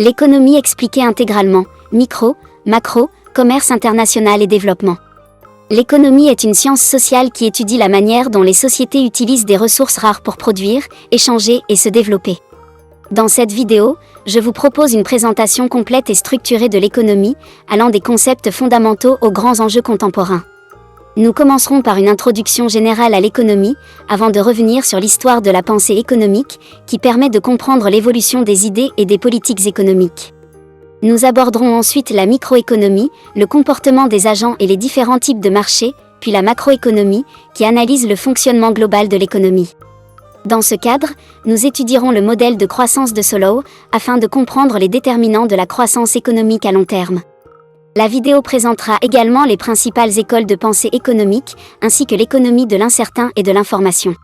L'économie expliquée intégralement, micro, macro, commerce international et développement. L'économie est une science sociale qui étudie la manière dont les sociétés utilisent des ressources rares pour produire, échanger et se développer. Dans cette vidéo, je vous propose une présentation complète et structurée de l'économie, allant des concepts fondamentaux aux grands enjeux contemporains. Nous commencerons par une introduction générale à l'économie, avant de revenir sur l'histoire de la pensée économique, qui permet de comprendre l'évolution des idées et des politiques économiques. Nous aborderons ensuite la microéconomie, le comportement des agents et les différents types de marchés, puis la macroéconomie, qui analyse le fonctionnement global de l'économie. Dans ce cadre, nous étudierons le modèle de croissance de Solow, afin de comprendre les déterminants de la croissance économique à long terme. La vidéo présentera également les principales écoles de pensée économique, ainsi que l'économie de l'incertain et de l'information.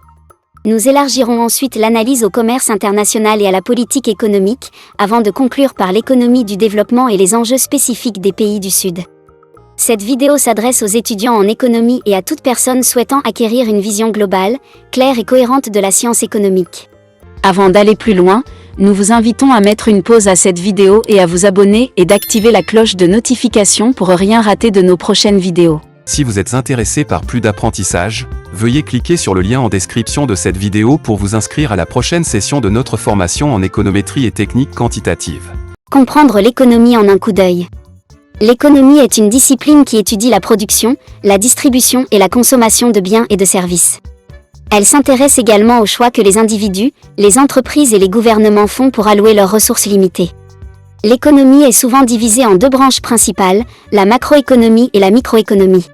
Nous élargirons ensuite l'analyse au commerce international et à la politique économique, avant de conclure par l'économie du développement et les enjeux spécifiques des pays du Sud. Cette vidéo s'adresse aux étudiants en économie et à toute personne souhaitant acquérir une vision globale, claire et cohérente de la science économique. Avant d'aller plus loin, nous vous invitons à mettre une pause à cette vidéo et à vous abonner et d'activer la cloche de notification pour rien rater de nos prochaines vidéos. Si vous êtes intéressé par plus d'apprentissage, veuillez cliquer sur le lien en description de cette vidéo pour vous inscrire à la prochaine session de notre formation en économétrie et technique quantitative. Comprendre l'économie en un coup d'œil. L'économie est une discipline qui étudie la production, la distribution et la consommation de biens et de services. Elle s'intéresse également aux choix que les individus, les entreprises et les gouvernements font pour allouer leurs ressources limitées. L'économie est souvent divisée en deux branches principales, la macroéconomie et la microéconomie.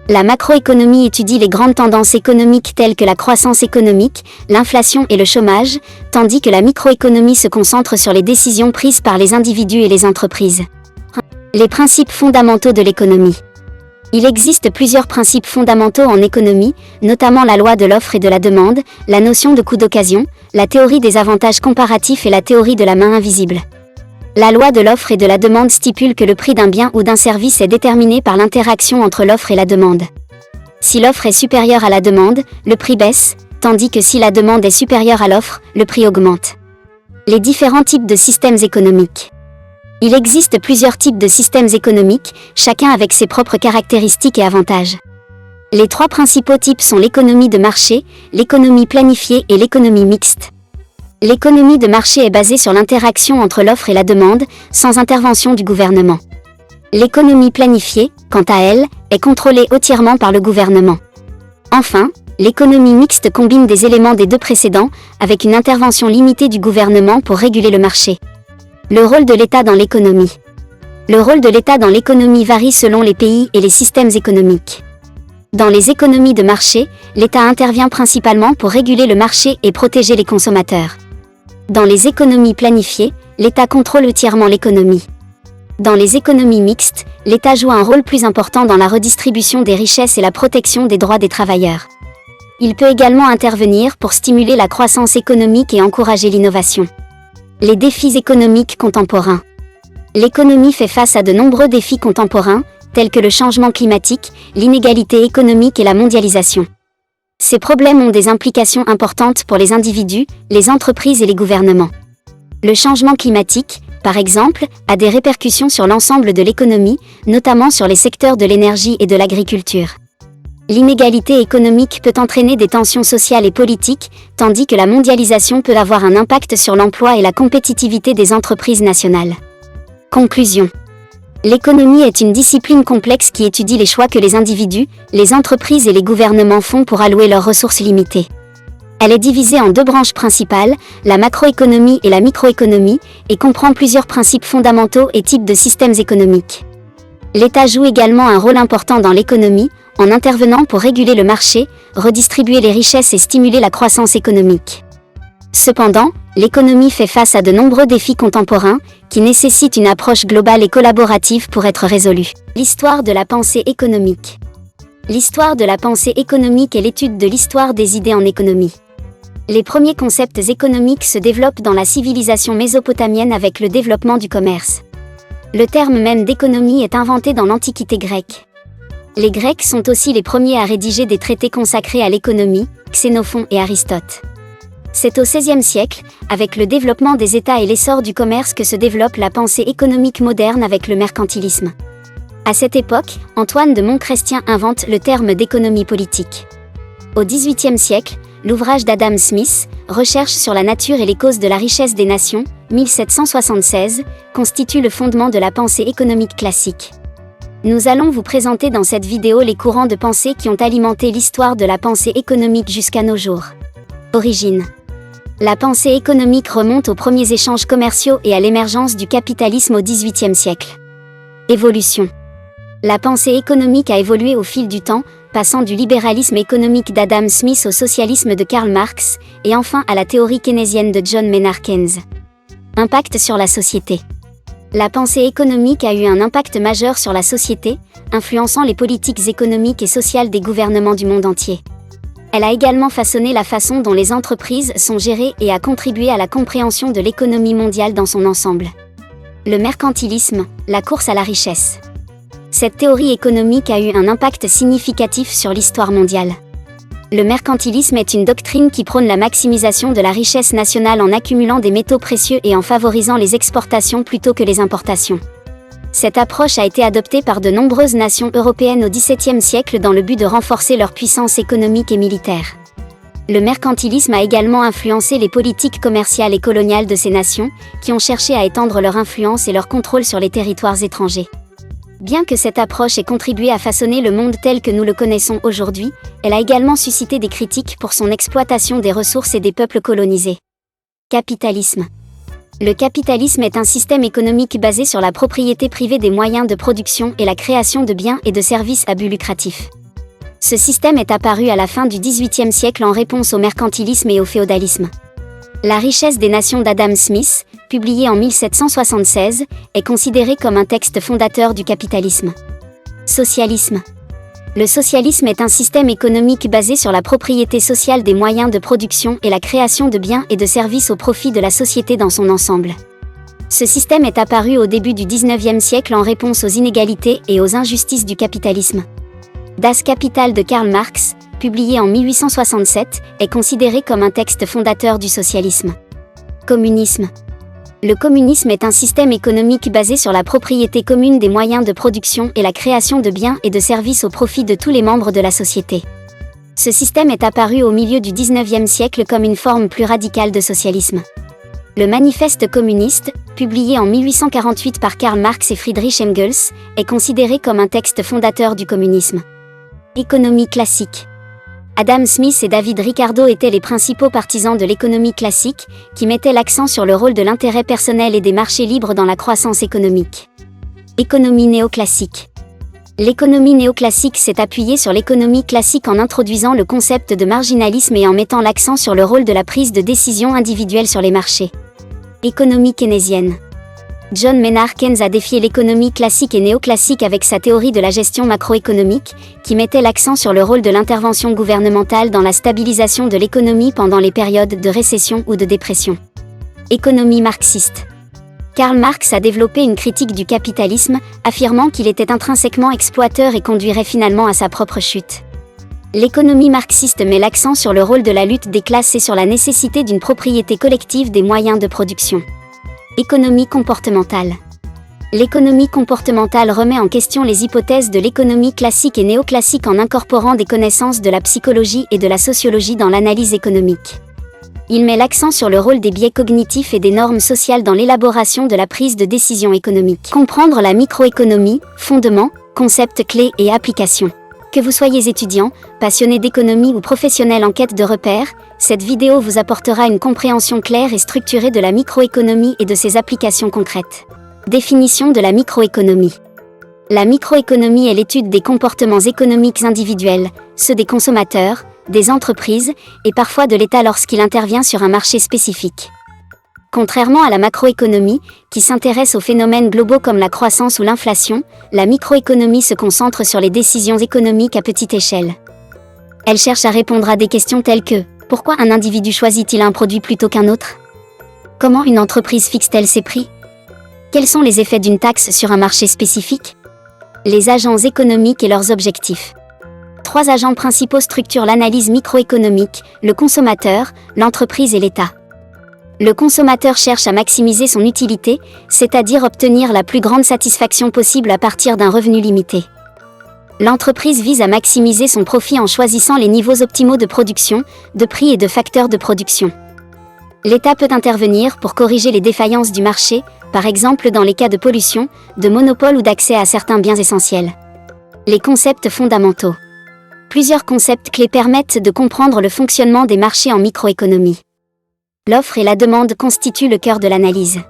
La macroéconomie étudie les grandes tendances économiques telles que la croissance économique, l'inflation et le chômage, tandis que la microéconomie se concentre sur les décisions prises par les individus et les entreprises. Les principes fondamentaux de l'économie. Il existe plusieurs principes fondamentaux en économie, notamment la loi de l'offre et de la demande, la notion de coût d'occasion, la théorie des avantages comparatifs et la théorie de la main invisible. La loi de l'offre et de la demande stipule que le prix d'un bien ou d'un service est déterminé par l'interaction entre l'offre et la demande. Si l'offre est supérieure à la demande, le prix baisse, tandis que si la demande est supérieure à l'offre, le prix augmente. Les différents types de systèmes économiques. Il existe plusieurs types de systèmes économiques, chacun avec ses propres caractéristiques et avantages. Les trois principaux types sont l'économie de marché, l'économie planifiée et l'économie mixte. L'économie de marché est basée sur l'interaction entre l'offre et la demande, sans intervention du gouvernement. L'économie planifiée, quant à elle, est contrôlée entièrement par le gouvernement. Enfin, l'économie mixte combine des éléments des deux précédents, avec une intervention limitée du gouvernement pour réguler le marché. Le rôle de l'État dans l'économie. Le rôle de l'État dans l'économie varie selon les pays et les systèmes économiques. Dans les économies de marché, l'État intervient principalement pour réguler le marché et protéger les consommateurs. Dans les économies planifiées, l'État contrôle entièrement l'économie. Dans les économies mixtes, l'État joue un rôle plus important dans la redistribution des richesses et la protection des droits des travailleurs. Il peut également intervenir pour stimuler la croissance économique et encourager l'innovation. Les défis économiques contemporains. L'économie fait face à de nombreux défis contemporains, tels que le changement climatique, l'inégalité économique et la mondialisation. Ces problèmes ont des implications importantes pour les individus, les entreprises et les gouvernements. Le changement climatique, par exemple, a des répercussions sur l'ensemble de l'économie, notamment sur les secteurs de l'énergie et de l'agriculture. L'inégalité économique peut entraîner des tensions sociales et politiques, tandis que la mondialisation peut avoir un impact sur l'emploi et la compétitivité des entreprises nationales. Conclusion. L'économie est une discipline complexe qui étudie les choix que les individus, les entreprises et les gouvernements font pour allouer leurs ressources limitées. Elle est divisée en deux branches principales, la macroéconomie et la microéconomie, et comprend plusieurs principes fondamentaux et types de systèmes économiques. L'État joue également un rôle important dans l'économie, en intervenant pour réguler le marché, redistribuer les richesses et stimuler la croissance économique. Cependant, l'économie fait face à de nombreux défis contemporains, qui nécessitent une approche globale et collaborative pour être résolus. L'histoire de la pensée économique. L'histoire de la pensée économique est l'étude de l'histoire des idées en économie. Les premiers concepts économiques se développent dans la civilisation mésopotamienne avec le développement du commerce. Le terme même d'économie est inventé dans l'Antiquité grecque. Les Grecs sont aussi les premiers à rédiger des traités consacrés à l'économie, Xénophon et Aristote. C'est au XVIe siècle, avec le développement des États et l'essor du commerce que se développe la pensée économique moderne avec le mercantilisme. À cette époque, Antoine de Montchrestien invente le terme d'économie politique. Au XVIIIe siècle, l'ouvrage d'Adam Smith, Recherche sur la nature et les causes de la richesse des nations, 1776, constitue le fondement de la pensée économique classique. Nous allons vous présenter dans cette vidéo les courants de pensée qui ont alimenté l'histoire de la pensée économique jusqu'à nos jours. Origine. La pensée économique remonte aux premiers échanges commerciaux et à l'émergence du capitalisme au XVIIIe siècle. Évolution. La pensée économique a évolué au fil du temps, passant du libéralisme économique d'Adam Smith au socialisme de Karl Marx, et enfin à la théorie keynésienne de John Maynard Keynes. Impact sur la société. La pensée économique a eu un impact majeur sur la société, influençant les politiques économiques et sociales des gouvernements du monde entier. Elle a également façonné la façon dont les entreprises sont gérées et a contribué à la compréhension de l'économie mondiale dans son ensemble. Le mercantilisme, la course à la richesse. Cette théorie économique a eu un impact significatif sur l'histoire mondiale. Le mercantilisme est une doctrine qui prône la maximisation de la richesse nationale en accumulant des métaux précieux et en favorisant les exportations plutôt que les importations. Cette approche a été adoptée par de nombreuses nations européennes au XVIIe siècle dans le but de renforcer leur puissance économique et militaire. Le mercantilisme a également influencé les politiques commerciales et coloniales de ces nations, qui ont cherché à étendre leur influence et leur contrôle sur les territoires étrangers. Bien que cette approche ait contribué à façonner le monde tel que nous le connaissons aujourd'hui, elle a également suscité des critiques pour son exploitation des ressources et des peuples colonisés. Capitalisme. Le capitalisme est un système économique basé sur la propriété privée des moyens de production et la création de biens et de services à but lucratif. Ce système est apparu à la fin du XVIIIe siècle en réponse au mercantilisme et au féodalisme. La richesse des nations d'Adam Smith, publié en 1776, est considérée comme un texte fondateur du capitalisme. Socialisme. Le socialisme est un système économique basé sur la propriété sociale des moyens de production et la création de biens et de services au profit de la société dans son ensemble. Ce système est apparu au début du XIXe siècle en réponse aux inégalités et aux injustices du capitalisme. Das Kapital de Karl Marx, publié en 1867, est considéré comme un texte fondateur du socialisme. Communisme. Le communisme est un système économique basé sur la propriété commune des moyens de production et la création de biens et de services au profit de tous les membres de la société. Ce système est apparu au milieu du XIXe siècle comme une forme plus radicale de socialisme. Le Manifeste communiste, publié en 1848 par Karl Marx et Friedrich Engels, est considéré comme un texte fondateur du communisme. Économie classique. Adam Smith et David Ricardo étaient les principaux partisans de l'économie classique, qui mettait l'accent sur le rôle de l'intérêt personnel et des marchés libres dans la croissance économique. Économie néoclassique. L'économie néoclassique s'est appuyée sur l'économie classique en introduisant le concept de marginalisme et en mettant l'accent sur le rôle de la prise de décision individuelle sur les marchés. Économie keynésienne. John Maynard Keynes a défié l'économie classique et néoclassique avec sa théorie de la gestion macroéconomique, qui mettait l'accent sur le rôle de l'intervention gouvernementale dans la stabilisation de l'économie pendant les périodes de récession ou de dépression. Économie marxiste. Karl Marx a développé une critique du capitalisme, affirmant qu'il était intrinsèquement exploiteur et conduirait finalement à sa propre chute. L'économie marxiste met l'accent sur le rôle de la lutte des classes et sur la nécessité d'une propriété collective des moyens de production. Économie comportementale. L'économie comportementale remet en question les hypothèses de l'économie classique et néoclassique en incorporant des connaissances de la psychologie et de la sociologie dans l'analyse économique. Il met l'accent sur le rôle des biais cognitifs et des normes sociales dans l'élaboration de la prise de décision économique. Comprendre la microéconomie, fondements, concepts clés et applications. Que vous soyez étudiant, passionné d'économie ou professionnel en quête de repères, cette vidéo vous apportera une compréhension claire et structurée de la microéconomie et de ses applications concrètes. Définition de la microéconomie. La microéconomie est l'étude des comportements économiques individuels, ceux des consommateurs, des entreprises, et parfois de l'État lorsqu'il intervient sur un marché spécifique. Contrairement à la macroéconomie, qui s'intéresse aux phénomènes globaux comme la croissance ou l'inflation, la microéconomie se concentre sur les décisions économiques à petite échelle. Elle cherche à répondre à des questions telles que « Pourquoi un individu choisit-il un produit plutôt qu'un autre ? Comment une entreprise fixe-t-elle ses prix ? Quels sont les effets d'une taxe sur un marché spécifique ? Les agents économiques et leurs objectifs. 3 agents principaux structurent l'analyse microéconomique, le consommateur, l'entreprise et l'État. Le consommateur cherche à maximiser son utilité, c'est-à-dire obtenir la plus grande satisfaction possible à partir d'un revenu limité. L'entreprise vise à maximiser son profit en choisissant les niveaux optimaux de production, de prix et de facteurs de production. L'État peut intervenir pour corriger les défaillances du marché, par exemple dans les cas de pollution, de monopole ou d'accès à certains biens essentiels. Les concepts fondamentaux. Plusieurs concepts clés permettent de comprendre le fonctionnement des marchés en microéconomie. L'offre et la demande constituent le cœur de l'analyse.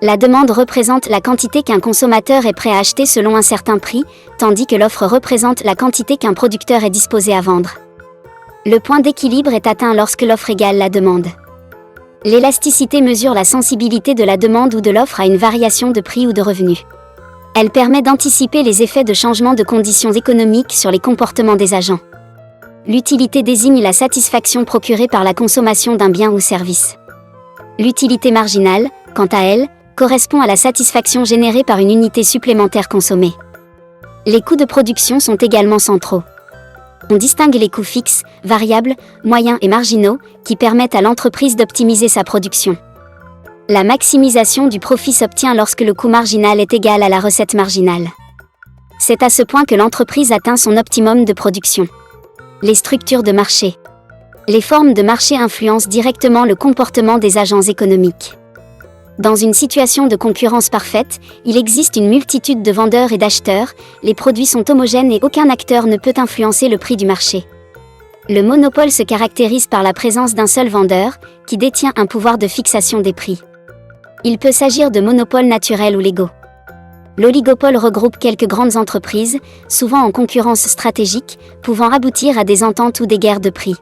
La demande représente la quantité qu'un consommateur est prêt à acheter selon un certain prix, tandis que l'offre représente la quantité qu'un producteur est disposé à vendre. Le point d'équilibre est atteint lorsque l'offre égale la demande. L'élasticité mesure la sensibilité de la demande ou de l'offre à une variation de prix ou de revenus. Elle permet d'anticiper les effets de changement de conditions économiques sur les comportements des agents. L'utilité désigne la satisfaction procurée par la consommation d'un bien ou service. L'utilité marginale, quant à elle, correspond à la satisfaction générée par une unité supplémentaire consommée. Les coûts de production sont également centraux. On distingue les coûts fixes, variables, moyens et marginaux, qui permettent à l'entreprise d'optimiser sa production. La maximisation du profit s'obtient lorsque le coût marginal est égal à la recette marginale. C'est à ce point que l'entreprise atteint son optimum de production. Les structures de marché. Les formes de marché influencent directement le comportement des agents économiques. Dans une situation de concurrence parfaite, il existe une multitude de vendeurs et d'acheteurs, les produits sont homogènes et aucun acteur ne peut influencer le prix du marché. Le monopole se caractérise par la présence d'un seul vendeur, qui détient un pouvoir de fixation des prix. Il peut s'agir de monopoles naturels ou légaux. L'oligopole regroupe quelques grandes entreprises, souvent en concurrence stratégique, pouvant aboutir à des ententes ou des guerres de prix.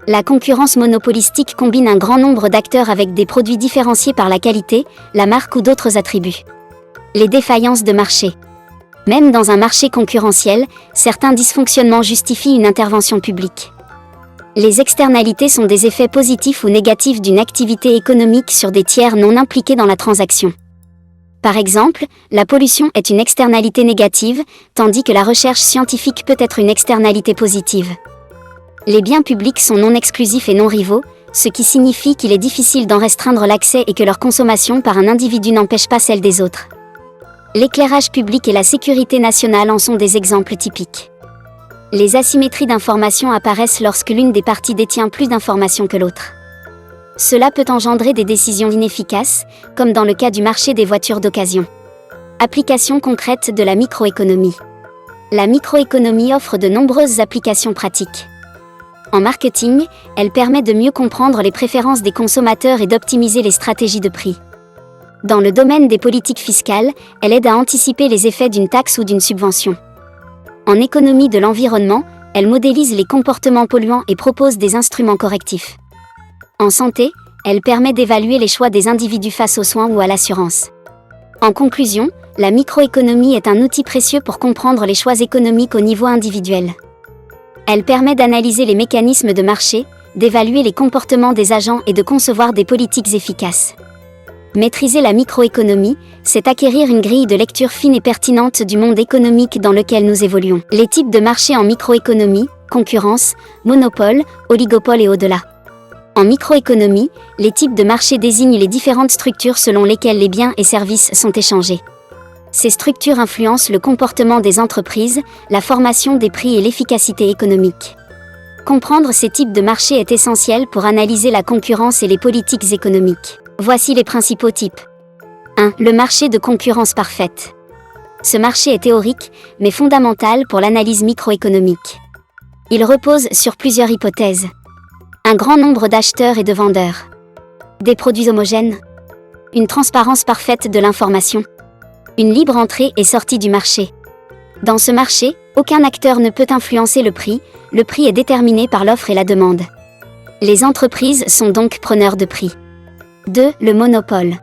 La concurrence monopolistique combine un grand nombre d'acteurs avec des produits différenciés par la qualité, la marque ou d'autres attributs. Les défaillances de marché. Même dans un marché concurrentiel, certains dysfonctionnements justifient une intervention publique. Les externalités sont des effets positifs ou négatifs d'une activité économique sur des tiers non impliqués dans la transaction. Par exemple, la pollution est une externalité négative, tandis que la recherche scientifique peut être une externalité positive. Les biens publics sont non exclusifs et non rivaux, ce qui signifie qu'il est difficile d'en restreindre l'accès et que leur consommation par un individu n'empêche pas celle des autres. L'éclairage public et la sécurité nationale en sont des exemples typiques. Les asymétries d'information apparaissent lorsque l'une des parties détient plus d'informations que l'autre. Cela peut engendrer des décisions inefficaces, comme dans le cas du marché des voitures d'occasion. Application concrète de la microéconomie. La microéconomie offre de nombreuses applications pratiques. En marketing, elle permet de mieux comprendre les préférences des consommateurs et d'optimiser les stratégies de prix. Dans le domaine des politiques fiscales, elle aide à anticiper les effets d'une taxe ou d'une subvention. En économie de l'environnement, elle modélise les comportements polluants et propose des instruments correctifs. En santé, elle permet d'évaluer les choix des individus face aux soins ou à l'assurance. En conclusion, la microéconomie est un outil précieux pour comprendre les choix économiques au niveau individuel. Elle permet d'analyser les mécanismes de marché, d'évaluer les comportements des agents et de concevoir des politiques efficaces. Maîtriser la microéconomie, c'est acquérir une grille de lecture fine et pertinente du monde économique dans lequel nous évoluons. Les types de marchés en microéconomie, concurrence, monopole, oligopole et au-delà. En microéconomie, les types de marchés désignent les différentes structures selon lesquelles les biens et services sont échangés. Ces structures influencent le comportement des entreprises, la formation des prix et l'efficacité économique. Comprendre ces types de marchés est essentiel pour analyser la concurrence et les politiques économiques. Voici les principaux types. 1. Le marché de concurrence parfaite. Ce marché est théorique, mais fondamental pour l'analyse microéconomique. Il repose sur plusieurs hypothèses. Un grand nombre d'acheteurs et de vendeurs. Des produits homogènes. Une transparence parfaite de l'information. Une libre entrée et sortie du marché. Dans ce marché, aucun acteur ne peut influencer le prix est déterminé par l'offre et la demande. Les entreprises sont donc preneurs de prix. 2. Le monopole.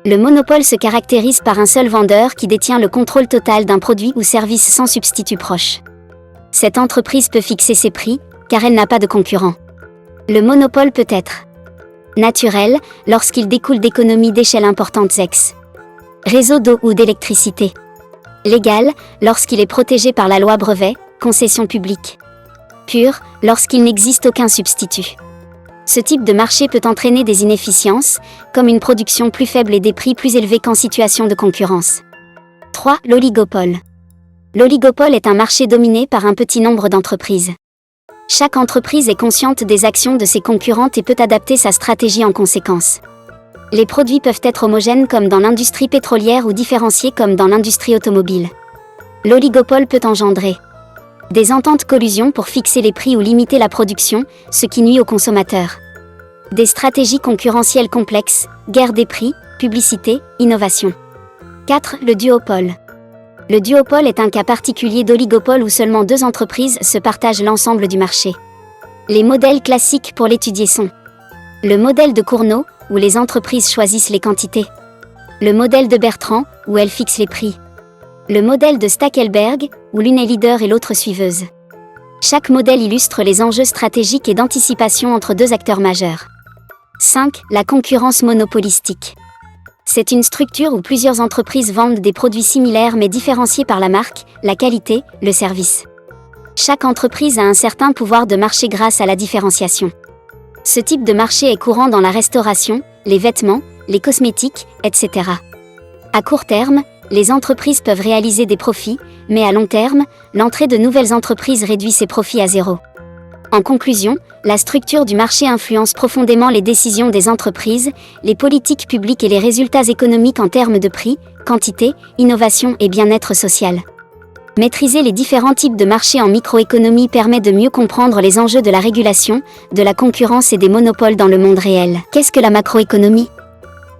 Le monopole se caractérise par un seul vendeur qui détient le contrôle total d'un produit ou service sans substitut proche. Cette entreprise peut fixer ses prix, car elle n'a pas de concurrent. Le monopole peut être naturel, lorsqu'il découle d'économies d'échelle importantes réseau d'eau ou d'électricité. Légal, lorsqu'il est protégé par la loi brevet, Concession publique. Pure, lorsqu'il n'existe aucun substitut. Ce type de marché peut entraîner des inefficiences, comme une production plus faible et des prix plus élevés qu'en situation de concurrence. 3. L'oligopole. L'oligopole est un marché dominé par un petit nombre d'entreprises. Chaque entreprise est consciente des actions de ses concurrentes et peut adapter sa stratégie en conséquence. Les produits peuvent être homogènes comme dans l'industrie pétrolière ou différenciés comme dans l'industrie automobile. L'oligopole peut engendrer des ententes collusion pour fixer les prix ou limiter la production, ce qui nuit aux consommateurs. Des stratégies concurrentielles complexes, guerre des prix, publicité, innovation. 4. Le duopole. Le duopole est un cas particulier d'oligopole où seulement 2 entreprises se partagent l'ensemble du marché. Les modèles classiques pour l'étudier sont le modèle de Cournot, où les entreprises choisissent les quantités. Le modèle de Bertrand, où elles fixent les prix. Le modèle de Stackelberg, où l'une est leader et l'autre suiveuse. Chaque modèle illustre les enjeux stratégiques et d'anticipation entre 2 acteurs majeurs. 5. La concurrence monopolistique. C'est une structure où plusieurs entreprises vendent des produits similaires mais différenciés par la marque, la qualité, le service. Chaque entreprise a un certain pouvoir de marché grâce à la différenciation. Ce type de marché est courant dans la restauration, les vêtements, les cosmétiques, etc. À court terme, les entreprises peuvent réaliser des profits, mais à long terme, l'entrée de nouvelles entreprises réduit ces profits à zéro. En conclusion, la structure du marché influence profondément les décisions des entreprises, les politiques publiques et les résultats économiques en termes de prix, quantité, innovation et bien-être social. Maîtriser les différents types de marchés en microéconomie permet de mieux comprendre les enjeux de la régulation, de la concurrence et des monopoles dans le monde réel. Qu'est-ce que la macroéconomie ?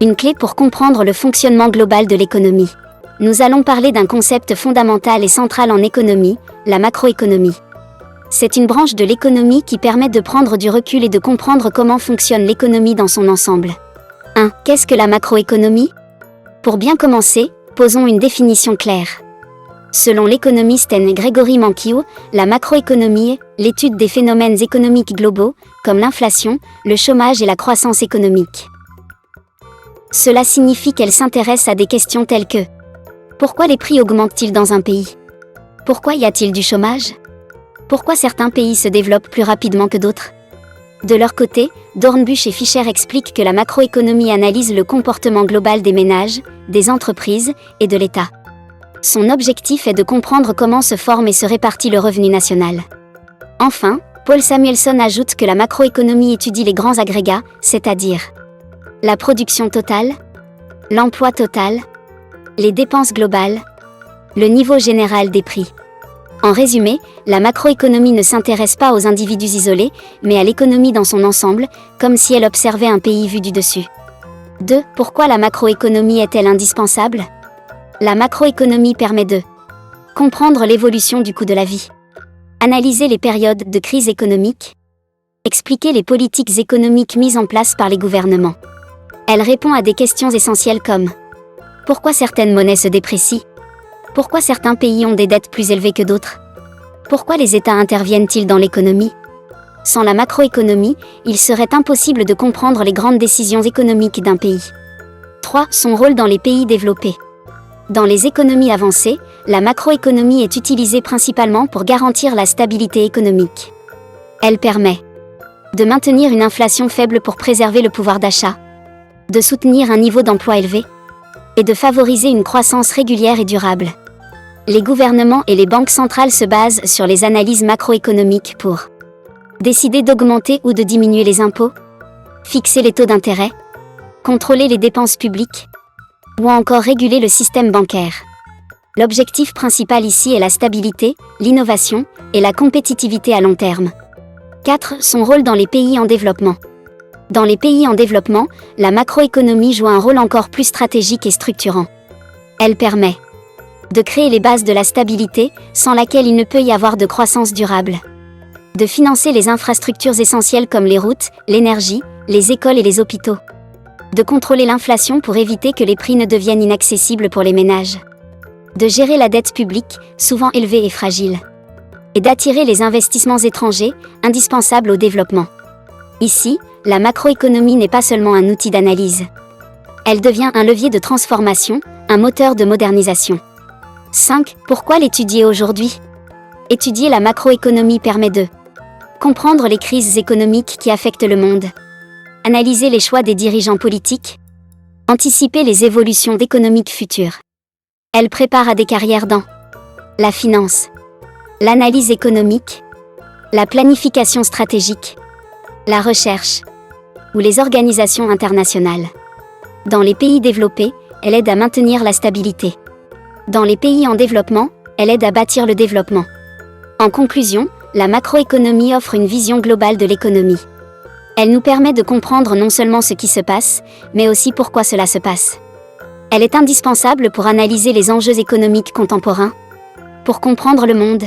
Une clé pour comprendre le fonctionnement global de l'économie. Nous allons parler d'un concept fondamental et central en économie, la macroéconomie. C'est une branche de l'économie qui permet de prendre du recul et de comprendre comment fonctionne l'économie dans son ensemble. 1. Qu'est-ce que la macroéconomie ? Pour bien commencer, posons une définition claire. Selon l'économiste Gregory Mankiw, la macroéconomie est l'étude des phénomènes économiques globaux, comme l'inflation, le chômage et la croissance économique. Cela signifie qu'elle s'intéresse à des questions telles que: pourquoi les prix augmentent-ils dans un pays ? Pourquoi y a-t-il du chômage ? Pourquoi certains pays se développent plus rapidement que d'autres ? De leur côté, Dornbusch et Fischer expliquent que la macroéconomie analyse le comportement global des ménages, des entreprises et de l'État. Son objectif est de comprendre comment se forme et se répartit le revenu national. Enfin, Paul Samuelson ajoute que la macroéconomie étudie les grands agrégats, c'est-à-dire la production totale, l'emploi total, les dépenses globales, le niveau général des prix. En résumé, la macroéconomie ne s'intéresse pas aux individus isolés, mais à l'économie dans son ensemble, comme si elle observait un pays vu du dessus. 2. Pourquoi la macroéconomie est-elle indispensable ? La macroéconomie permet de comprendre l'évolution du coût de la vie, analyser les périodes de crise économique, expliquer les politiques économiques mises en place par les gouvernements. Elle répond à des questions essentielles comme: pourquoi certaines monnaies se déprécient ? Pourquoi certains pays ont des dettes plus élevées que d'autres ? Pourquoi les États interviennent-ils dans l'économie ? Sans la macroéconomie, il serait impossible de comprendre les grandes décisions économiques d'un pays. 3. Son rôle dans les pays développés. Dans les économies avancées, la macroéconomie est utilisée principalement pour garantir la stabilité économique. Elle permet de maintenir une inflation faible pour préserver le pouvoir d'achat, de soutenir un niveau d'emploi élevé, et de favoriser une croissance régulière et durable. Les gouvernements et les banques centrales se basent sur les analyses macroéconomiques pour décider d'augmenter ou de diminuer les impôts, fixer les taux d'intérêt, contrôler les dépenses publiques, ou encore réguler le système bancaire. L'objectif principal ici est la stabilité, l'innovation et la compétitivité à long terme. 4. Son rôle dans les pays en développement. Dans les pays en développement, la macroéconomie joue un rôle encore plus stratégique et structurant. Elle permet de créer les bases de la stabilité, sans laquelle il ne peut y avoir de croissance durable. De financer les infrastructures essentielles comme les routes, l'énergie, les écoles et les hôpitaux. De contrôler l'inflation pour éviter que les prix ne deviennent inaccessibles pour les ménages. De gérer la dette publique, souvent élevée et fragile. Et d'attirer les investissements étrangers, indispensables au développement. Ici, la macroéconomie n'est pas seulement un outil d'analyse. Elle devient un levier de transformation, un moteur de modernisation. 5. Pourquoi l'étudier aujourd'hui ? Étudier la macroéconomie permet de comprendre les crises économiques qui affectent le monde, analyser les choix des dirigeants politiques, anticiper les évolutions économiques futures. Elle prépare à des carrières dans la finance, l'analyse économique, la planification stratégique, la recherche ou les organisations internationales. Dans les pays développés, elle aide à maintenir la stabilité. Dans les pays en développement, elle aide à bâtir le développement. En conclusion, la macroéconomie offre une vision globale de l'économie. Elle nous permet de comprendre non seulement ce qui se passe, mais aussi pourquoi cela se passe. Elle est indispensable pour analyser les enjeux économiques contemporains, pour comprendre le monde,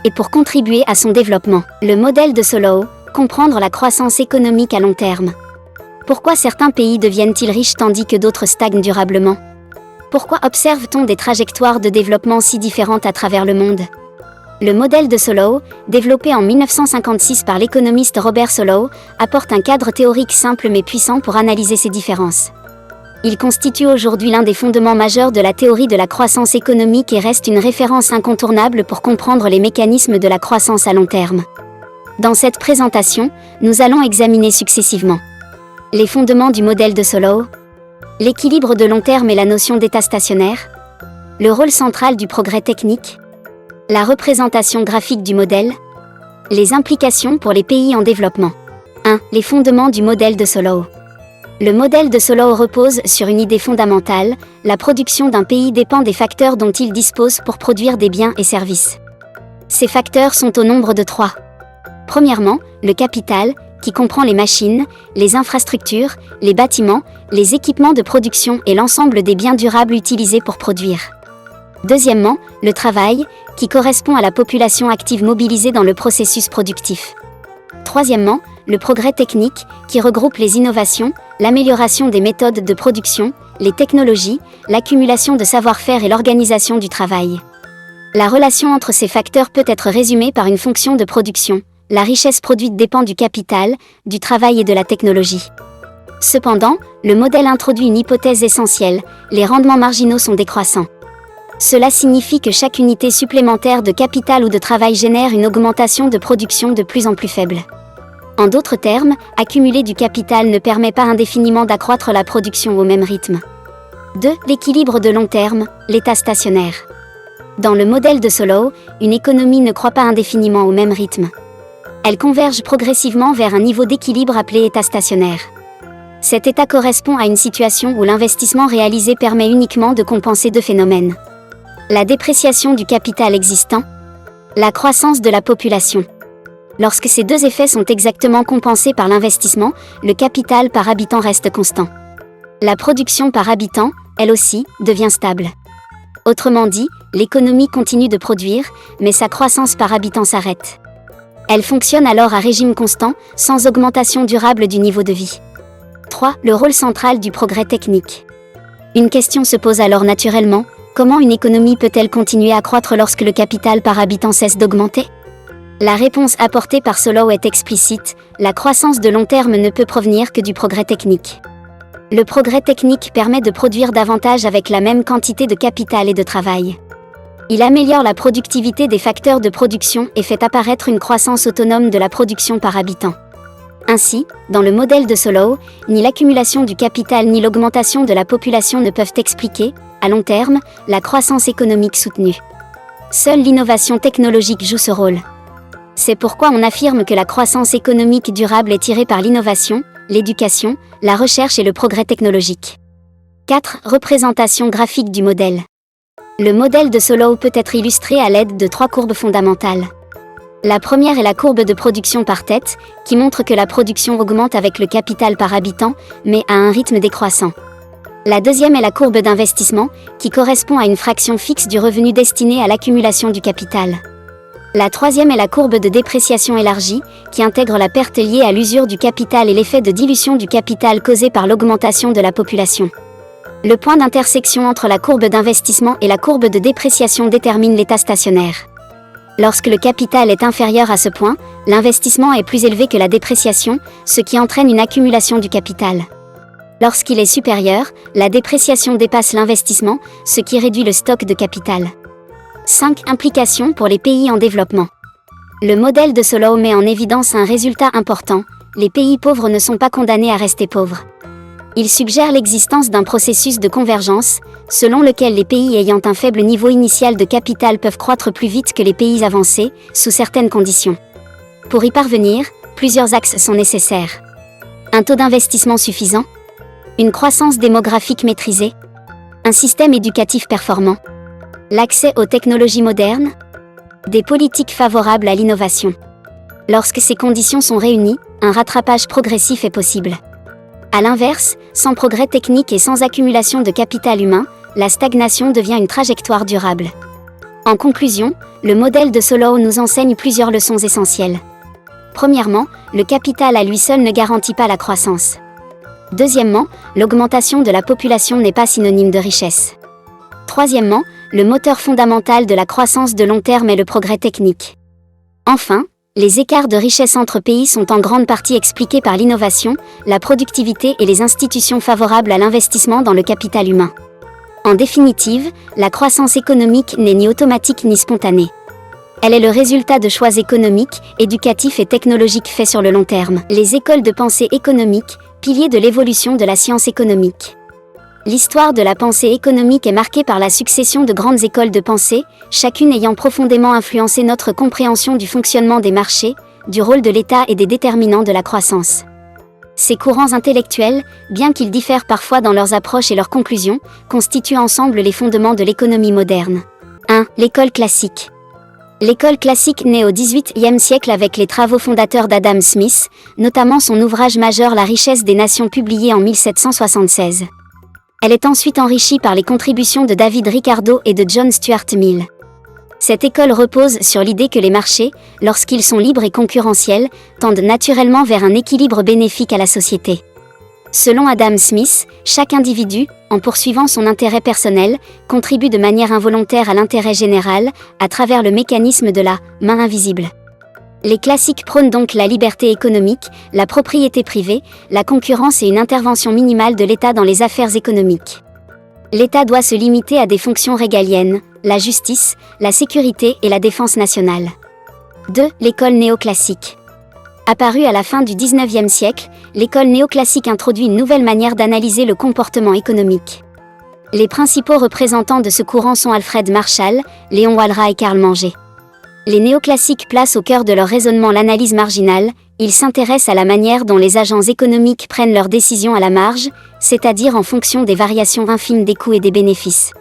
et pour contribuer à son développement. Le modèle de Solow, comprendre la croissance économique à long terme. Pourquoi certains pays deviennent-ils riches tandis que d'autres stagnent durablement? Pourquoi observe-t-on des trajectoires de développement si différentes à travers le monde? Le modèle de Solow, développé en 1956 par l'économiste Robert Solow, apporte un cadre théorique simple mais puissant pour analyser ces différences. Il constitue aujourd'hui l'un des fondements majeurs de la théorie de la croissance économique et reste une référence incontournable pour comprendre les mécanismes de la croissance à long terme. Dans cette présentation, nous allons examiner successivement les fondements du modèle de Solow, l'équilibre de long terme et la notion d'état stationnaire, le rôle central du progrès technique, la représentation graphique du modèle, les implications pour les pays en développement. 1. Les fondements du modèle de Solow. Le modèle de Solow repose sur une idée fondamentale, la production d'un pays dépend des facteurs dont il dispose pour produire des biens et services. Ces facteurs sont au nombre de 3. Premièrement, le capital, qui comprend les machines, les infrastructures, les bâtiments, les équipements de production et l'ensemble des biens durables utilisés pour produire. Deuxièmement, le travail, qui correspond à la population active mobilisée dans le processus productif. Troisièmement, le progrès technique, qui regroupe les innovations, l'amélioration des méthodes de production, les technologies, l'accumulation de savoir-faire et l'organisation du travail. La relation entre ces facteurs peut être résumée par une fonction de production. La richesse produite dépend du capital, du travail et de la technologie. Cependant, le modèle introduit une hypothèse essentielle, les rendements marginaux sont décroissants. Cela signifie que chaque unité supplémentaire de capital ou de travail génère une augmentation de production de plus en plus faible. En d'autres termes, accumuler du capital ne permet pas indéfiniment d'accroître la production au même rythme. 2. L'équilibre de long terme, l'état stationnaire. Dans le modèle de Solow, une économie ne croît pas indéfiniment au même rythme. Elle converge progressivement vers un niveau d'équilibre appelé état stationnaire. Cet état correspond à une situation où l'investissement réalisé permet uniquement de compenser deux phénomènes. La dépréciation du capital existant, la croissance de la population. Lorsque ces deux effets sont exactement compensés par l'investissement, le capital par habitant reste constant. La production par habitant, elle aussi, devient stable. Autrement dit, l'économie continue de produire, mais sa croissance par habitant s'arrête. Elle fonctionne alors à régime constant, sans augmentation durable du niveau de vie. 3. Le rôle central du progrès technique. Une question se pose alors naturellement, comment une économie peut-elle continuer à croître lorsque le capital par habitant cesse d'augmenter? La réponse apportée par Solow est explicite, la croissance de long terme ne peut provenir que du progrès technique. Le progrès technique permet de produire davantage avec la même quantité de capital et de travail. Il améliore la productivité des facteurs de production et fait apparaître une croissance autonome de la production par habitant. Ainsi, dans le modèle de Solow, ni l'accumulation du capital ni l'augmentation de la population ne peuvent expliquer, à long terme, la croissance économique soutenue. Seule l'innovation technologique joue ce rôle. C'est pourquoi on affirme que la croissance économique durable est tirée par l'innovation, l'éducation, la recherche et le progrès technologique. 4. Représentation graphique du modèle. Le modèle de Solow peut être illustré à l'aide de 3 courbes fondamentales. La première est la courbe de production par tête, qui montre que la production augmente avec le capital par habitant, mais à un rythme décroissant. La deuxième est la courbe d'investissement, qui correspond à une fraction fixe du revenu destiné à l'accumulation du capital. La troisième est la courbe de dépréciation élargie, qui intègre la perte liée à l'usure du capital et l'effet de dilution du capital causé par l'augmentation de la population. Le point d'intersection entre la courbe d'investissement et la courbe de dépréciation détermine l'état stationnaire. Lorsque le capital est inférieur à ce point, l'investissement est plus élevé que la dépréciation, ce qui entraîne une accumulation du capital. Lorsqu'il est supérieur, la dépréciation dépasse l'investissement, ce qui réduit le stock de capital. 5 implications pour les pays en développement. Le modèle de Solow met en évidence un résultat important: les pays pauvres ne sont pas condamnés à rester pauvres. Il suggère l'existence d'un processus de convergence, selon lequel les pays ayant un faible niveau initial de capital peuvent croître plus vite que les pays avancés, sous certaines conditions. Pour y parvenir, plusieurs axes sont nécessaires. Un taux d'investissement suffisant, une croissance démographique maîtrisée, un système éducatif performant, l'accès aux technologies modernes, des politiques favorables à l'innovation. Lorsque ces conditions sont réunies, un rattrapage progressif est possible. À l'inverse, sans progrès technique et sans accumulation de capital humain, la stagnation devient une trajectoire durable. En conclusion, le modèle de Solow nous enseigne plusieurs leçons essentielles. Premièrement, le capital à lui seul ne garantit pas la croissance. Deuxièmement, l'augmentation de la population n'est pas synonyme de richesse. Troisièmement, le moteur fondamental de la croissance de long terme est le progrès technique. Enfin, les écarts de richesse entre pays sont en grande partie expliqués par l'innovation, la productivité et les institutions favorables à l'investissement dans le capital humain. En définitive, la croissance économique n'est ni automatique ni spontanée. Elle est le résultat de choix économiques, éducatifs et technologiques faits sur le long terme. Les écoles de pensée économique, piliers de l'évolution de la science économique. L'histoire de la pensée économique est marquée par la succession de grandes écoles de pensée, chacune ayant profondément influencé notre compréhension du fonctionnement des marchés, du rôle de l'État et des déterminants de la croissance. Ces courants intellectuels, bien qu'ils diffèrent parfois dans leurs approches et leurs conclusions, constituent ensemble les fondements de l'économie moderne. 1. L'école classique. L'école classique naît au XVIIIe siècle avec les travaux fondateurs d'Adam Smith, notamment son ouvrage majeur La richesse des nations publié en 1776. Elle est ensuite enrichie par les contributions de David Ricardo et de John Stuart Mill. Cette école repose sur l'idée que les marchés, lorsqu'ils sont libres et concurrentiels, tendent naturellement vers un équilibre bénéfique à la société. Selon Adam Smith, chaque individu, en poursuivant son intérêt personnel, contribue de manière involontaire à l'intérêt général, à travers le mécanisme de la « main invisible ». Les classiques prônent donc la liberté économique, la propriété privée, la concurrence et une intervention minimale de l'État dans les affaires économiques. L'État doit se limiter à des fonctions régaliennes, la justice, la sécurité et la défense nationale. 2. L'école néoclassique. Apparue à la fin du XIXe siècle, l'école néoclassique introduit une nouvelle manière d'analyser le comportement économique. Les principaux représentants de ce courant sont Alfred Marshall, Léon Walras et Karl Manger. Les néoclassiques placent au cœur de leur raisonnement l'analyse marginale, ils s'intéressent à la manière dont les agents économiques prennent leurs décisions à la marge, c'est-à-dire en fonction des variations infimes des coûts et des bénéfices.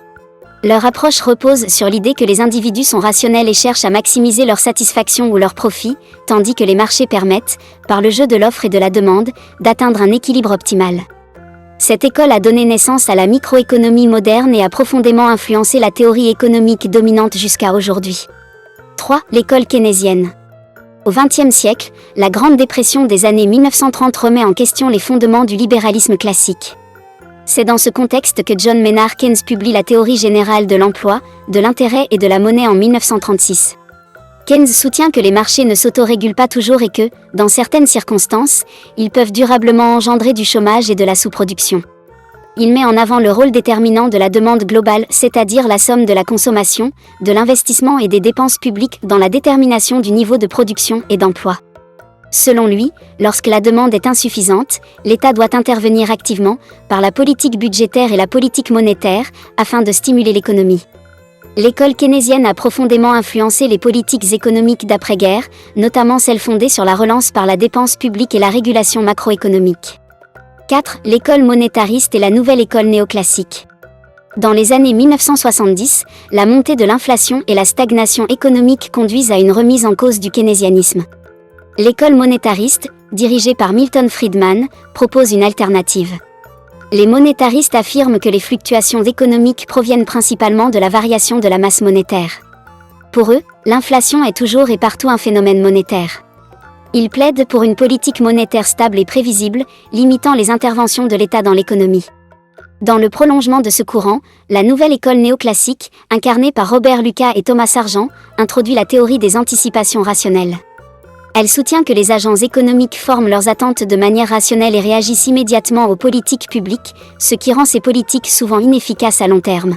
Leur approche repose sur l'idée que les individus sont rationnels et cherchent à maximiser leur satisfaction ou leur profit, tandis que les marchés permettent, par le jeu de l'offre et de la demande, d'atteindre un équilibre optimal. Cette école a donné naissance à la microéconomie moderne et a profondément influencé la théorie économique dominante jusqu'à aujourd'hui. 3. L'école keynésienne. Au XXe siècle, la Grande Dépression des années 1930 remet en question les fondements du libéralisme classique. C'est dans ce contexte que John Maynard Keynes publie la théorie générale de l'emploi, de l'intérêt et de la monnaie en 1936. Keynes soutient que les marchés ne s'autorégulent pas toujours et que, dans certaines circonstances, ils peuvent durablement engendrer du chômage et de la sous-production. Il met en avant le rôle déterminant de la demande globale, c'est-à-dire la somme de la consommation, de l'investissement et des dépenses publiques dans la détermination du niveau de production et d'emploi. Selon lui, lorsque la demande est insuffisante, l'État doit intervenir activement, par la politique budgétaire et la politique monétaire, afin de stimuler l'économie. L'école keynésienne a profondément influencé les politiques économiques d'après-guerre, notamment celles fondées sur la relance par la dépense publique et la régulation macroéconomique. 4. L'école monétariste et la nouvelle école néoclassique. Dans les années 1970, la montée de l'inflation et la stagnation économique conduisent à une remise en cause du keynésianisme. L'école monétariste, dirigée par Milton Friedman, propose une alternative. Les monétaristes affirment que les fluctuations économiques proviennent principalement de la variation de la masse monétaire. Pour eux, l'inflation est toujours et partout un phénomène monétaire. Ils plaident pour une politique monétaire stable et prévisible, limitant les interventions de l'État dans l'économie. Dans le prolongement de ce courant, la nouvelle école néoclassique, incarnée par Robert Lucas et Thomas Sargent, introduit la théorie des anticipations rationnelles. Elle soutient que les agents économiques forment leurs attentes de manière rationnelle et réagissent immédiatement aux politiques publiques, ce qui rend ces politiques souvent inefficaces à long terme.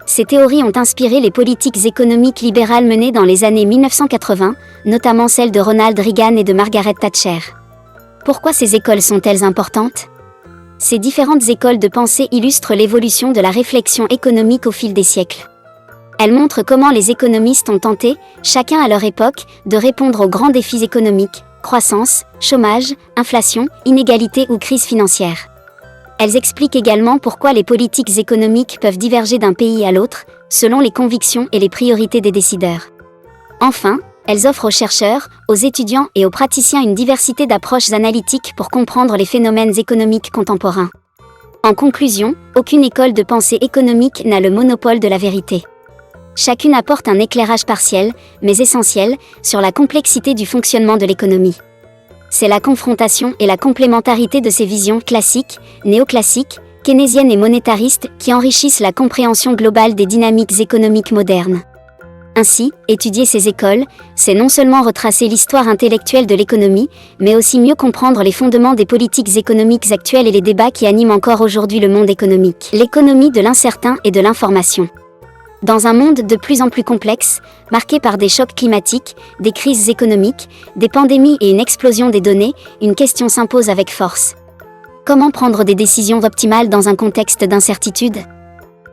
Ces théories ont inspiré les politiques économiques libérales menées dans les années 1980, notamment celles de Ronald Reagan et de Margaret Thatcher. Pourquoi ces écoles sont-elles importantes ? Ces différentes écoles de pensée illustrent l'évolution de la réflexion économique au fil des siècles. Elles montrent comment les économistes ont tenté, chacun à leur époque, de répondre aux grands défis économiques, croissance, chômage, inflation, inégalité ou crise financière. Elles expliquent également pourquoi les politiques économiques peuvent diverger d'un pays à l'autre, selon les convictions et les priorités des décideurs. Enfin, elles offrent aux chercheurs, aux étudiants et aux praticiens une diversité d'approches analytiques pour comprendre les phénomènes économiques contemporains. En conclusion, aucune école de pensée économique n'a le monopole de la vérité. Chacune apporte un éclairage partiel, mais essentiel, sur la complexité du fonctionnement de l'économie. C'est la confrontation et la complémentarité de ces visions classiques, néoclassiques, keynésiennes et monétaristes qui enrichissent la compréhension globale des dynamiques économiques modernes. Ainsi, étudier ces écoles, c'est non seulement retracer l'histoire intellectuelle de l'économie, mais aussi mieux comprendre les fondements des politiques économiques actuelles et les débats qui animent encore aujourd'hui le monde économique. L'économie de l'incertain et de l'information. Dans un monde de plus en plus complexe, marqué par des chocs climatiques, des crises économiques, des pandémies et une explosion des données, une question s'impose avec force. Comment prendre des décisions optimales dans un contexte d'incertitude ?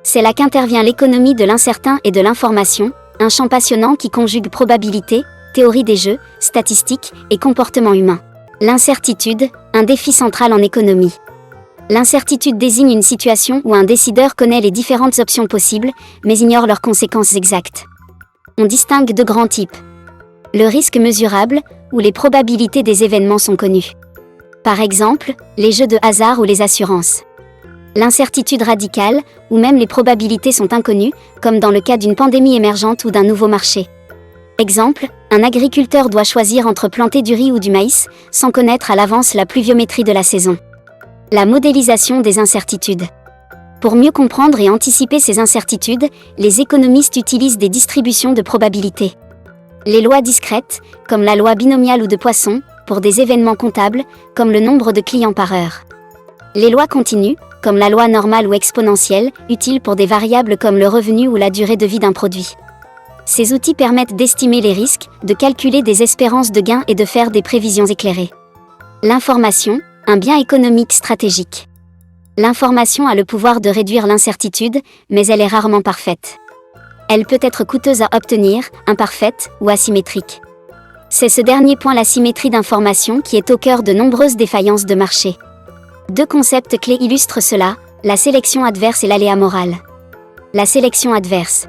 C'est là qu'intervient l'économie de l'incertain et de l'information, un champ passionnant qui conjugue probabilité, théorie des jeux, statistiques et comportement humain. L'incertitude, un défi central en économie. L'incertitude désigne une situation où un décideur connaît les différentes options possibles, mais ignore leurs conséquences exactes. On distingue deux grands types. Le risque mesurable, où les probabilités des événements sont connues. Par exemple, les jeux de hasard ou les assurances. L'incertitude radicale, où même les probabilités sont inconnues, comme dans le cas d'une pandémie émergente ou d'un nouveau marché. Exemple, un agriculteur doit choisir entre planter du riz ou du maïs, sans connaître à l'avance la pluviométrie de la saison. La modélisation des incertitudes. Pour mieux comprendre et anticiper ces incertitudes, les économistes utilisent des distributions de probabilités. Les lois discrètes, comme la loi binomiale ou de Poisson, pour des événements comptables, comme le nombre de clients par heure. Les lois continues, comme la loi normale ou exponentielle, utiles pour des variables comme le revenu ou la durée de vie d'un produit. Ces outils permettent d'estimer les risques, de calculer des espérances de gains et de faire des prévisions éclairées. L'information, un bien économique stratégique. L'information a le pouvoir de réduire l'incertitude, mais elle est rarement parfaite. Elle peut être coûteuse à obtenir, imparfaite ou asymétrique. C'est ce dernier point, la symétrie d'information, qui est au cœur de nombreuses défaillances de marché. Deux concepts clés illustrent cela, la sélection adverse et l'aléa moral. La sélection adverse.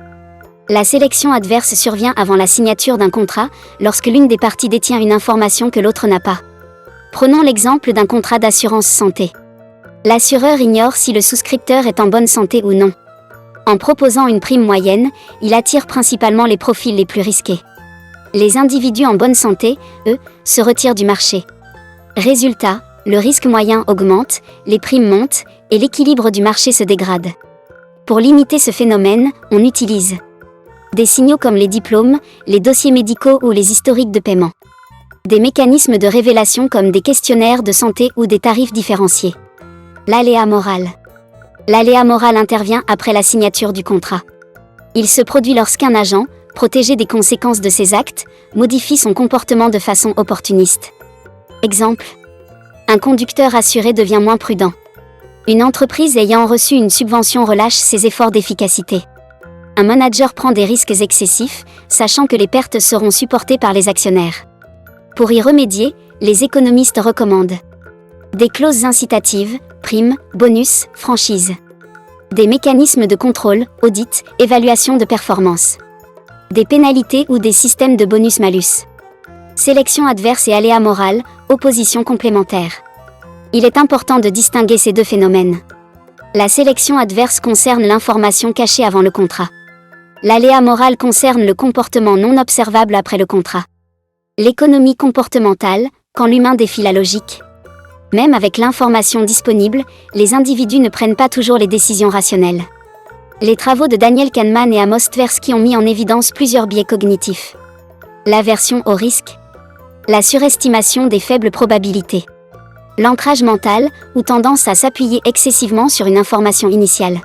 La sélection adverse survient avant la signature d'un contrat, lorsque l'une des parties détient une information que l'autre n'a pas. Prenons l'exemple d'un contrat d'assurance santé. L'assureur ignore si le souscripteur est en bonne santé ou non. En proposant une prime moyenne, il attire principalement les profils les plus risqués. Les individus en bonne santé, eux, se retirent du marché. Résultat, le risque moyen augmente, les primes montent, et l'équilibre du marché se dégrade. Pour limiter ce phénomène, on utilise des signaux comme les diplômes, les dossiers médicaux ou les historiques de paiement. Des mécanismes de révélation comme des questionnaires de santé ou des tarifs différenciés. L'aléa moral. L'aléa moral intervient après la signature du contrat. Il se produit lorsqu'un agent, protégé des conséquences de ses actes, modifie son comportement de façon opportuniste. Exemple. Un conducteur assuré devient moins prudent. Une entreprise ayant reçu une subvention relâche ses efforts d'efficacité. Un manager prend des risques excessifs, sachant que les pertes seront supportées par les actionnaires. Pour y remédier, les économistes recommandent des clauses incitatives, primes, bonus, franchises. Des mécanismes de contrôle, audit, évaluation de performance. Des pénalités ou des systèmes de bonus-malus. Sélection adverse et aléa moral, opposition complémentaire. Il est important de distinguer ces deux phénomènes. La sélection adverse concerne l'information cachée avant le contrat. L'aléa moral concerne le comportement non observable après le contrat. L'économie comportementale, quand l'humain défie la logique. Même avec l'information disponible, les individus ne prennent pas toujours les décisions rationnelles. Les travaux de Daniel Kahneman et Amos Tversky ont mis en évidence plusieurs biais cognitifs. L'aversion au risque. La surestimation des faibles probabilités. L'ancrage mental, ou tendance à s'appuyer excessivement sur une information initiale.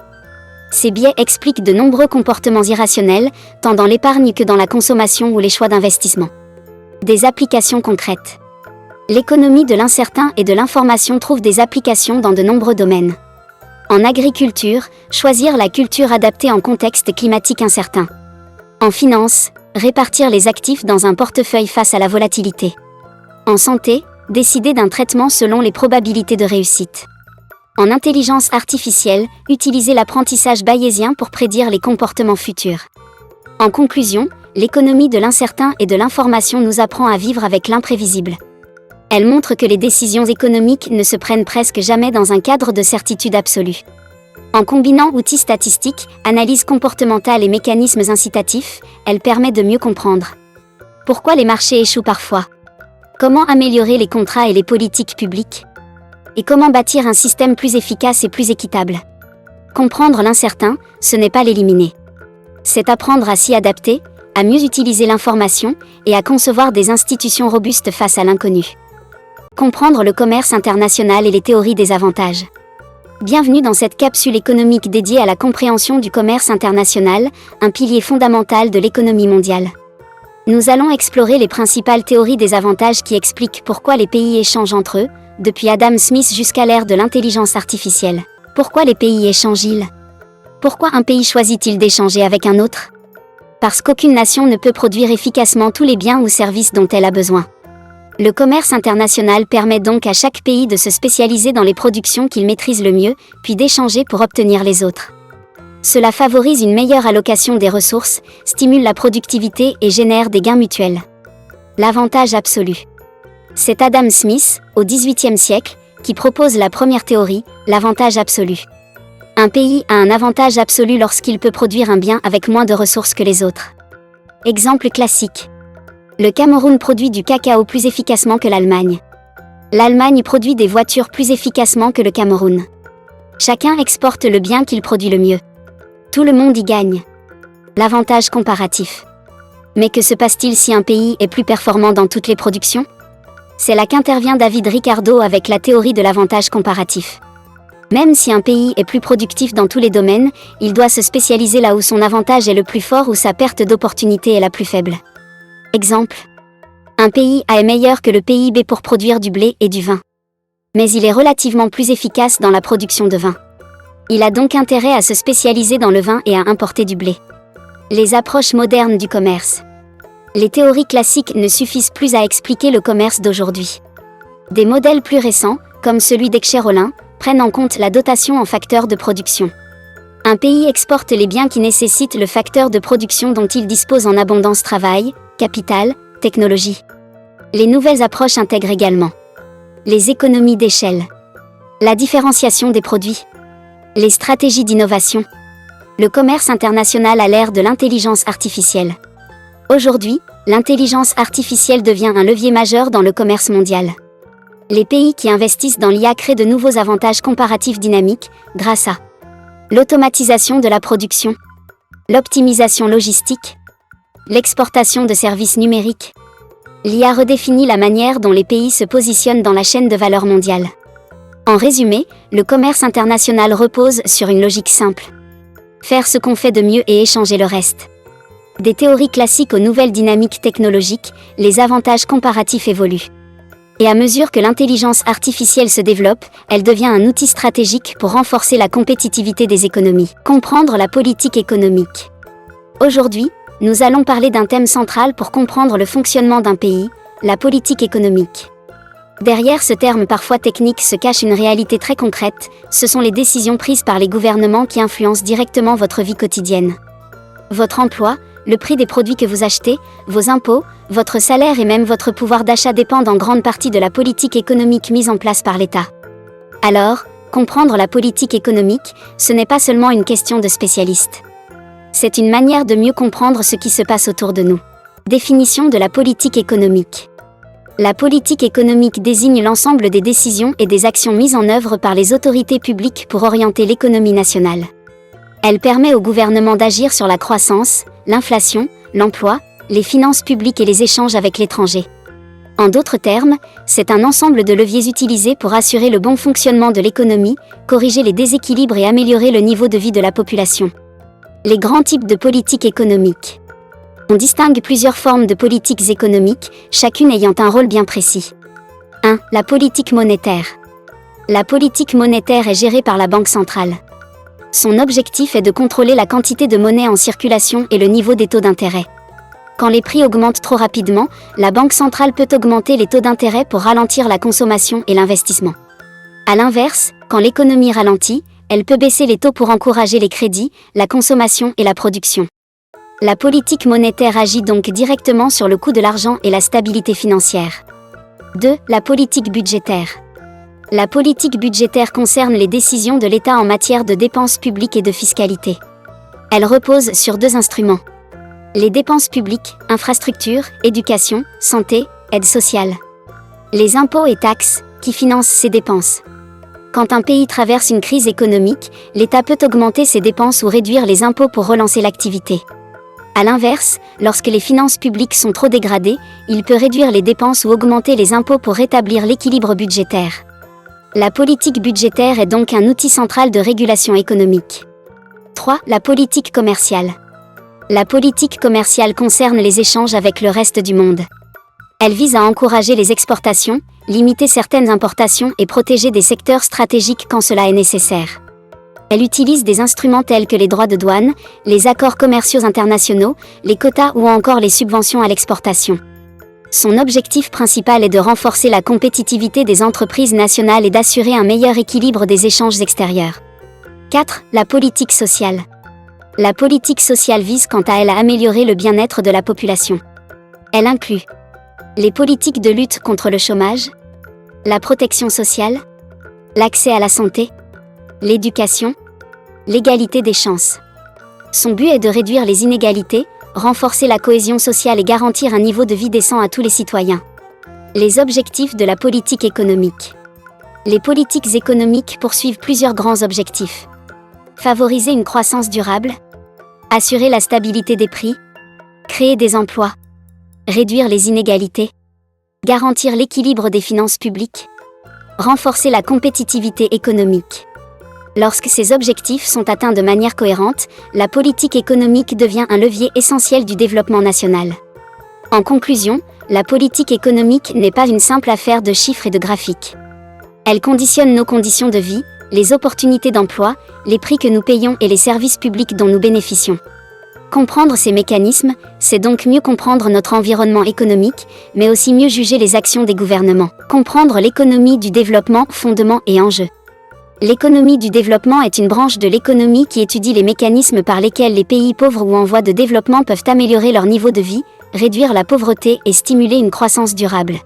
Ces biais expliquent de nombreux comportements irrationnels, tant dans l'épargne que dans la consommation ou les choix d'investissement. Des applications concrètes. L'économie de l'incertain et de l'information trouve des applications dans de nombreux domaines. En agriculture, choisir la culture adaptée en contexte climatique incertain. En finance, répartir les actifs dans un portefeuille face à la volatilité. En santé, décider d'un traitement selon les probabilités de réussite. En intelligence artificielle, utiliser l'apprentissage bayésien pour prédire les comportements futurs. En conclusion, l'économie de l'incertain et de l'information nous apprend à vivre avec l'imprévisible. Elle montre que les décisions économiques ne se prennent presque jamais dans un cadre de certitude absolue. En combinant outils statistiques, analyse comportementale et mécanismes incitatifs, elle permet de mieux comprendre pourquoi les marchés échouent parfois, comment améliorer les contrats et les politiques publiques, et comment bâtir un système plus efficace et plus équitable. Comprendre l'incertain, ce n'est pas l'éliminer. C'est apprendre à s'y adapter, à mieux utiliser l'information, et à concevoir des institutions robustes face à l'inconnu. Comprendre le commerce international et les théories des avantages. Bienvenue dans cette capsule économique dédiée à la compréhension du commerce international, un pilier fondamental de l'économie mondiale. Nous allons explorer les principales théories des avantages qui expliquent pourquoi les pays échangent entre eux, depuis Adam Smith jusqu'à l'ère de l'intelligence artificielle. Pourquoi les pays échangent-ils ? Pourquoi un pays choisit-il d'échanger avec un autre ? Parce qu'aucune nation ne peut produire efficacement tous les biens ou services dont elle a besoin. Le commerce international permet donc à chaque pays de se spécialiser dans les productions qu'il maîtrise le mieux, puis d'échanger pour obtenir les autres. Cela favorise une meilleure allocation des ressources, stimule la productivité et génère des gains mutuels. L'avantage absolu. C'est Adam Smith, au XVIIIe siècle, qui propose la première théorie, l'avantage absolu. Un pays a un avantage absolu lorsqu'il peut produire un bien avec moins de ressources que les autres. Exemple classique. Le Cameroun produit du cacao plus efficacement que l'Allemagne. L'Allemagne produit des voitures plus efficacement que le Cameroun. Chacun exporte le bien qu'il produit le mieux. Tout le monde y gagne. L'avantage comparatif. Mais que se passe-t-il si un pays est plus performant dans toutes les productions ? C'est là qu'intervient David Ricardo avec la théorie de l'avantage comparatif. Même si un pays est plus productif dans tous les domaines, il doit se spécialiser là où son avantage est le plus fort ou sa perte d'opportunité est la plus faible. Exemple. Un pays A est meilleur que le pays B pour produire du blé et du vin. Mais il est relativement plus efficace dans la production de vin. Il a donc intérêt à se spécialiser dans le vin et à importer du blé. Les approches modernes du commerce. Les théories classiques ne suffisent plus à expliquer le commerce d'aujourd'hui. Des modèles plus récents, comme celui d'Escher-Rollin, prennent en compte la dotation en facteurs de production. Un pays exporte les biens qui nécessitent le facteur de production dont il dispose en abondance: travail, capital, technologie. Les nouvelles approches intègrent également les économies d'échelle, la différenciation des produits, les stratégies d'innovation. Le commerce international à l'ère de l'intelligence artificielle. Aujourd'hui, l'intelligence artificielle devient un levier majeur dans le commerce mondial. Les pays qui investissent dans l'IA créent de nouveaux avantages comparatifs dynamiques, grâce à l'automatisation de la production, l'optimisation logistique, l'exportation de services numériques. L'IA redéfinit la manière dont les pays se positionnent dans la chaîne de valeur mondiale. En résumé, le commerce international repose sur une logique simple. Faire ce qu'on fait de mieux et échanger le reste. Des théories classiques aux nouvelles dynamiques technologiques, les avantages comparatifs évoluent. Et à mesure que l'intelligence artificielle se développe, elle devient un outil stratégique pour renforcer la compétitivité des économies. Comprendre la politique économique. Aujourd'hui, nous allons parler d'un thème central pour comprendre le fonctionnement d'un pays, la politique économique. Derrière ce terme parfois technique se cache une réalité très concrète, ce sont les décisions prises par les gouvernements qui influencent directement votre vie quotidienne. Votre emploi, le prix des produits que vous achetez, vos impôts, votre salaire et même votre pouvoir d'achat dépendent en grande partie de la politique économique mise en place par l'État. Alors, comprendre la politique économique, ce n'est pas seulement une question de spécialiste. C'est une manière de mieux comprendre ce qui se passe autour de nous. Définition de la politique économique. La politique économique désigne l'ensemble des décisions et des actions mises en œuvre par les autorités publiques pour orienter l'économie nationale. Elle permet au gouvernement d'agir sur la croissance, l'inflation, l'emploi, les finances publiques et les échanges avec l'étranger. En d'autres termes, c'est un ensemble de leviers utilisés pour assurer le bon fonctionnement de l'économie, corriger les déséquilibres et améliorer le niveau de vie de la population. Les grands types de politiques économiques. On distingue plusieurs formes de politiques économiques, chacune ayant un rôle bien précis. 1. La politique monétaire. La politique monétaire est gérée par la Banque centrale. Son objectif est de contrôler la quantité de monnaie en circulation et le niveau des taux d'intérêt. Quand les prix augmentent trop rapidement, la Banque centrale peut augmenter les taux d'intérêt pour ralentir la consommation et l'investissement. A l'inverse, quand l'économie ralentit, elle peut baisser les taux pour encourager les crédits, la consommation et la production. La politique monétaire agit donc directement sur le coût de l'argent et la stabilité financière. 2. La politique budgétaire. La politique budgétaire concerne les décisions de l'État en matière de dépenses publiques et de fiscalité. Elle repose sur 2 instruments. Les dépenses publiques, infrastructures, éducation, santé, aide sociale. Les impôts et taxes, qui financent ces dépenses. Quand un pays traverse une crise économique, l'État peut augmenter ses dépenses ou réduire les impôts pour relancer l'activité. A l'inverse, lorsque les finances publiques sont trop dégradées, il peut réduire les dépenses ou augmenter les impôts pour rétablir l'équilibre budgétaire. La politique budgétaire est donc un outil central de régulation économique. 3. La politique commerciale. La politique commerciale concerne les échanges avec le reste du monde. Elle vise à encourager les exportations, limiter certaines importations et protéger des secteurs stratégiques quand cela est nécessaire. Elle utilise des instruments tels que les droits de douane, les accords commerciaux internationaux, les quotas ou encore les subventions à l'exportation. Son objectif principal est de renforcer la compétitivité des entreprises nationales et d'assurer un meilleur équilibre des échanges extérieurs. 4. La politique sociale. La politique sociale vise quant à elle à améliorer le bien-être de la population. Elle inclut les politiques de lutte contre le chômage, la protection sociale, l'accès à la santé, l'éducation, l'égalité des chances. Son but est de réduire les inégalités, renforcer la cohésion sociale et garantir un niveau de vie décent à tous les citoyens. Les objectifs de la politique économique. Les politiques économiques poursuivent plusieurs grands objectifs. Favoriser une croissance durable, assurer la stabilité des prix, créer des emplois, réduire les inégalités, garantir l'équilibre des finances publiques, renforcer la compétitivité économique. Lorsque ces objectifs sont atteints de manière cohérente, la politique économique devient un levier essentiel du développement national. En conclusion, la politique économique n'est pas une simple affaire de chiffres et de graphiques. Elle conditionne nos conditions de vie, les opportunités d'emploi, les prix que nous payons et les services publics dont nous bénéficions. Comprendre ces mécanismes, c'est donc mieux comprendre notre environnement économique, mais aussi mieux juger les actions des gouvernements. Comprendre l'économie du développement, fondements et enjeux. L'économie du développement est une branche de l'économie qui étudie les mécanismes par lesquels les pays pauvres ou en voie de développement peuvent améliorer leur niveau de vie, réduire la pauvreté et stimuler une croissance durable.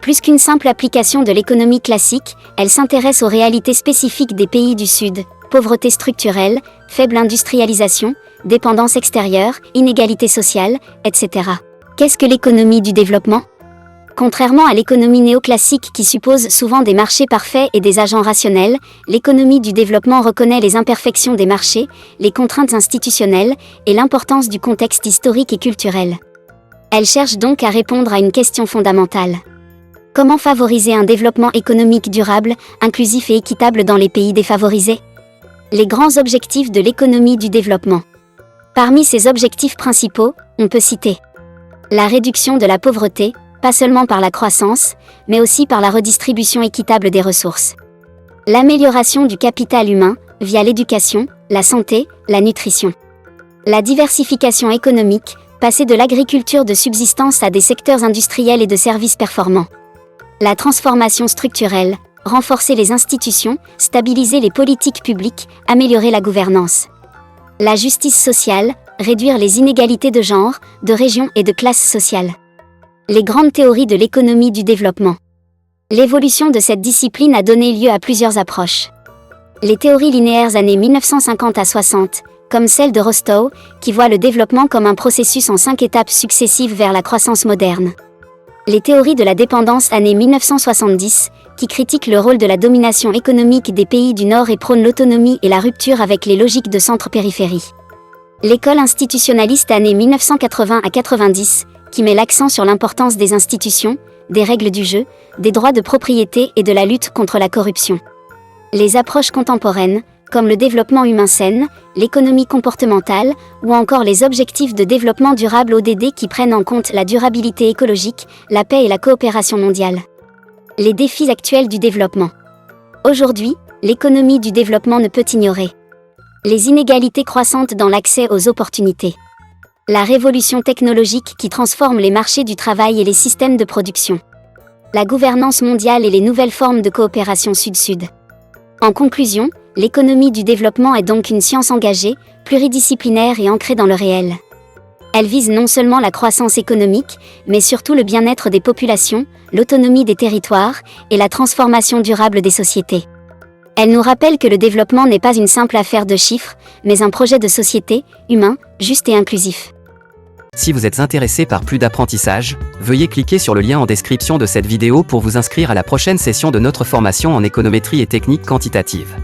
Plus qu'une simple application de l'économie classique, elle s'intéresse aux réalités spécifiques des pays du Sud, pauvreté structurelle, faible industrialisation, dépendance extérieure, inégalité sociale, etc. Qu'est-ce que l'économie du développement ? Contrairement à l'économie néoclassique qui suppose souvent des marchés parfaits et des agents rationnels, l'économie du développement reconnaît les imperfections des marchés, les contraintes institutionnelles et l'importance du contexte historique et culturel. Elle cherche donc à répondre à une question fondamentale. Comment favoriser un développement économique durable, inclusif et équitable dans les pays défavorisés ? Les grands objectifs de l'économie du développement. Parmi ces objectifs principaux, on peut citer la réduction de la pauvreté, pas seulement par la croissance, mais aussi par la redistribution équitable des ressources. L'amélioration du capital humain, via l'éducation, la santé, la nutrition. La diversification économique, passer de l'agriculture de subsistance à des secteurs industriels et de services performants. La transformation structurelle, renforcer les institutions, stabiliser les politiques publiques, améliorer la gouvernance. La justice sociale, réduire les inégalités de genre, de région et de classe sociale. Les grandes théories de l'économie du développement. L'évolution de cette discipline a donné lieu à plusieurs approches. Les théories linéaires années 1950 à 60, comme celle de Rostow, qui voit le développement comme un processus en 5 étapes successives vers la croissance moderne. Les théories de la dépendance années 1970, qui critiquent le rôle de la domination économique des pays du Nord et prônent l'autonomie et la rupture avec les logiques de centre-périphérie. L'école institutionnaliste années 1980 à 90, qui met l'accent sur l'importance des institutions, des règles du jeu, des droits de propriété et de la lutte contre la corruption. Les approches contemporaines, comme le développement humain sain, l'économie comportementale, ou encore les objectifs de développement durable ODD qui prennent en compte la durabilité écologique, la paix et la coopération mondiale. Les défis actuels du développement. Aujourd'hui, l'économie du développement ne peut ignorer les inégalités croissantes dans l'accès aux opportunités. La révolution technologique qui transforme les marchés du travail et les systèmes de production. La gouvernance mondiale et les nouvelles formes de coopération sud-sud. En conclusion, l'économie du développement est donc une science engagée, pluridisciplinaire et ancrée dans le réel. Elle vise non seulement la croissance économique, mais surtout le bien-être des populations, l'autonomie des territoires et la transformation durable des sociétés. Elle nous rappelle que le développement n'est pas une simple affaire de chiffres, mais un projet de société, humain, juste et inclusif. Si vous êtes intéressé par plus d'apprentissage, veuillez cliquer sur le lien en description de cette vidéo pour vous inscrire à la prochaine session de notre formation en économétrie et technique quantitative.